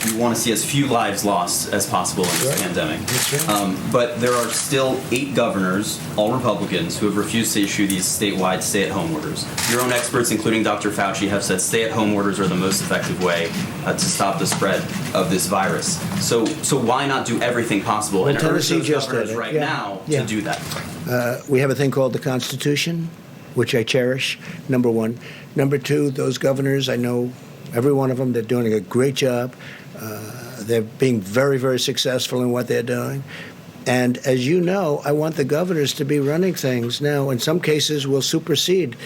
you want to see as few lives lost as possible in this pandemic. That's right. But there are still 8 governors, all Republicans, who have refused to issue these statewide stay-at-home orders. Your own experts, including Dr. Fauci, have said stay-at-home orders are the most effective way to stop the spread of this virus. So why not do everything possible and urge those governors right now to do that? We have a thing called the Constitution, which I cherish, number one. Number two, those governors, I know every one of them, they're doing a great job. They're being very, very successful in what they're doing. And as you know, I want the governors to be running things. Now, in some cases, we'll supersede.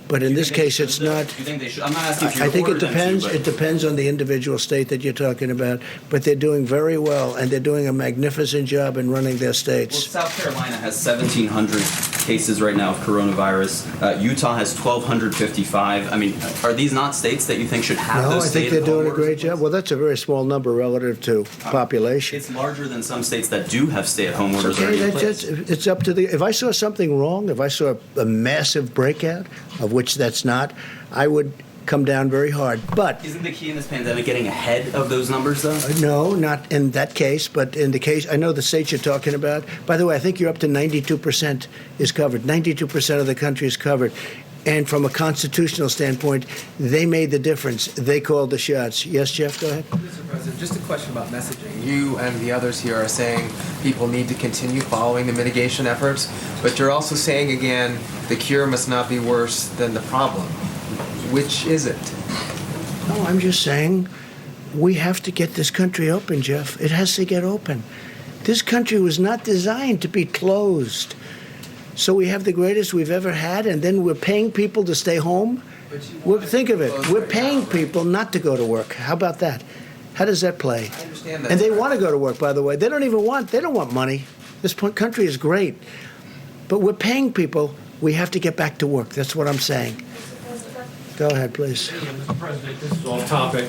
But in this case, it's not. Do you think they should? I'm not asking for I think it them depends. to, It depends on the individual state that you're talking about. But they're doing very well, and they're doing a magnificent job in running their states. Well, South Carolina has 1,700 cases right now of coronavirus. Utah has 1,255. I mean, are these not states that you think should have those? No, I think they're doing a great job. Well, that's a very small number relative to population. It's larger than some states that do have stay-at-home orders already in place. It's up to the. If I saw something wrong, if I saw a massive breakout, of which that's not, I would come down very hard. But isn't the key in this pandemic getting ahead of those numbers, though? No, not in that case. But in the case, I know the states you're talking about. By the way, I think you're up to 92% is covered. 92% of the country is covered. And from a constitutional standpoint, they made the difference. They called the shots. Yes, Jeff, go ahead. Mr. President, just a question about messaging. You and the others here are saying people need to continue following the mitigation efforts, but you're also saying again, the cure must not be worse than the problem. Which is it? No, I'm just saying we have to get this country open, Jeff. It has to get open. This country was not designed to be closed. So we have the greatest we've ever had, and then we're paying people to stay home? Think of it. We're paying people not to go to work. How about that? How does that play? I understand that. And they want to go to work, by the way. They don't want money. This country is great. But we're paying people. We have to get back to work. That's what I'm saying. Go ahead, please. Mr. President, this is off topic.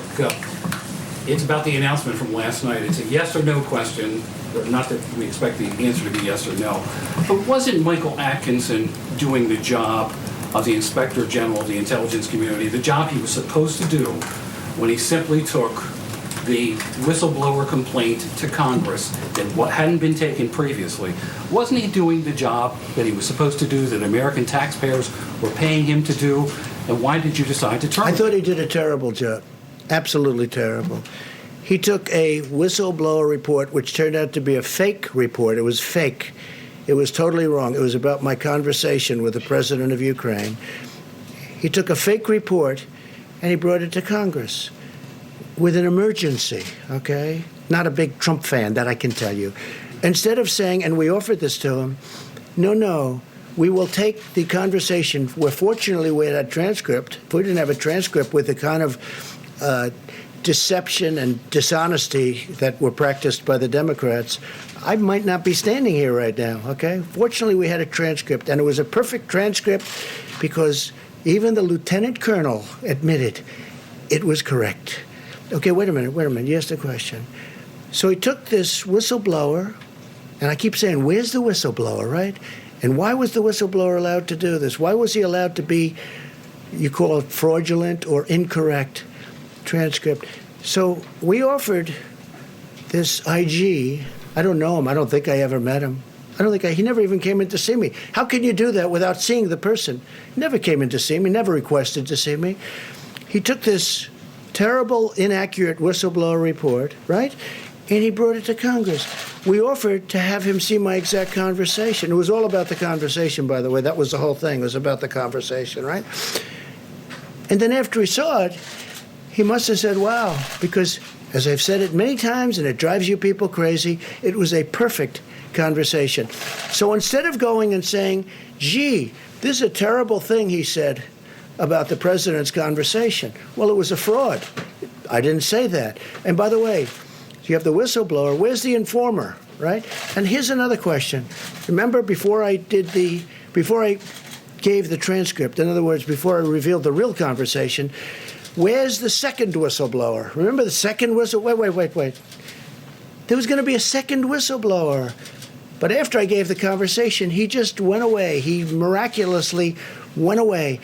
It's about the announcement from last night. It's a yes or no question. Not that we expect the answer to be yes or no. But wasn't Michael Atkinson doing the job of the Inspector General of the intelligence community, the job he was supposed to do when he simply took the whistleblower complaint to Congress that what hadn't been taken previously? Wasn't he doing the job that he was supposed to do, that American taxpayers were paying him to do? And why did you decide to terminate? I thought he did a terrible job. Absolutely terrible. He took a whistleblower report, which turned out to be a fake report. It was fake. It was totally wrong. It was about my conversation with the president of Ukraine. He took a fake report and he brought it to Congress with an emergency, okay? Not a big Trump fan, that I can tell you. Instead of saying, and we offered this to him, no, we will take the conversation where fortunately we had a transcript. If we didn't have a transcript with the kind of deception and dishonesty that were practiced by the Democrats, I might not be standing here right now, okay? Fortunately, we had a transcript, and it was a perfect transcript because even the lieutenant colonel admitted it was correct. Okay, wait a minute. You asked a question. So he took this whistleblower, and I keep saying, where's the whistleblower, right? And why was the whistleblower allowed to do this? Why was he allowed to be, you call it fraudulent or incorrect transcript? So we offered this IG. I don't know him. I don't think I ever met him. He never even came in to see me. How can you do that without seeing the person? He never came in to see me, never requested to see me. He took this terrible, inaccurate whistleblower report, right? And he brought it to Congress. We offered to have him see my exact conversation. It was all about the conversation, by the way. That was the whole thing. It was about the conversation, right? And then after he saw it, he must have said, wow, because as I've said it many times, and it drives you people crazy, it was a perfect conversation. So instead of going and saying, gee, this is a terrible thing he said about the president's conversation. Well, it was a fraud. I didn't say that. And by the way, you have the whistleblower. Where's the informer, right? And here's another question. Remember, before I gave the transcript, in other words, before I revealed the real conversation, where's the second whistleblower? Remember the second wait. There was going to be a second whistleblower. But after I gave the conversation, he just went away. He miraculously went away.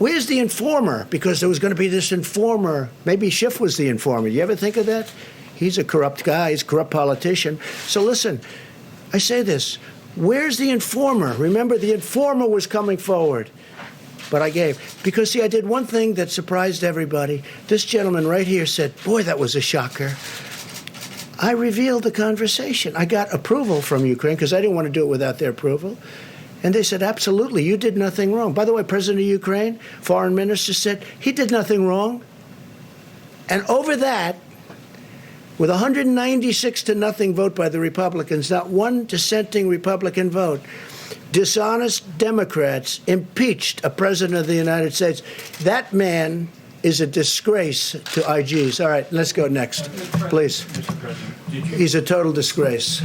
Where's the informer? Because there was going to be this informer. Maybe Schiff was the informer. You ever think of that? He's a corrupt guy. He's a corrupt politician. So listen, I say this. Where's the informer? Remember, the informer was coming forward. But I gave. Because, see, I did one thing that surprised everybody. This gentleman right here said, boy, that was a shocker. I revealed the conversation. I got approval from Ukraine because I didn't want to do it without their approval. And they said, absolutely, you did nothing wrong. By the way, President of Ukraine, foreign minister, said he did nothing wrong. And over that, with 196-0 vote by the Republicans, not one dissenting Republican vote, dishonest Democrats impeached a president of the United States. That man is a disgrace to IGs. All right, let's go next, please. Mr. President, He's a total disgrace.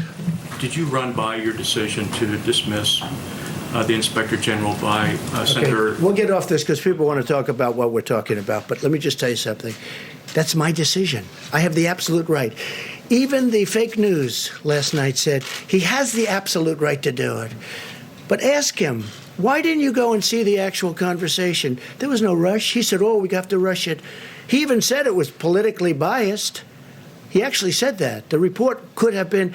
did you run by your decision to dismiss the Inspector General by Senator? Okay, we'll get off this because people want to talk about what we're talking about. But let me just tell you something. That's my decision. I have the absolute right. Even the fake news last night said he has the absolute right to do it. But ask him, why didn't you go and see the actual conversation? There was no rush. He said, oh, we have to rush it. He even said it was politically biased. He actually said that. The report could have been,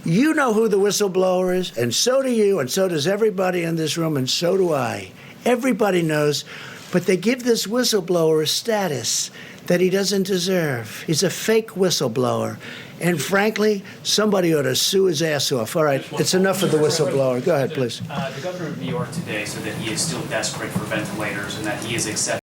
you know who the whistleblower is, and so do you, and so does everybody in this room, and so do I. Everybody knows, but they give this whistleblower a status that he doesn't deserve. He's a fake whistleblower. And frankly, somebody ought to sue his ass off. All right, it's enough of the whistleblower. Go ahead, please. The governor of New York today said that he is still desperate for ventilators and that he is accepting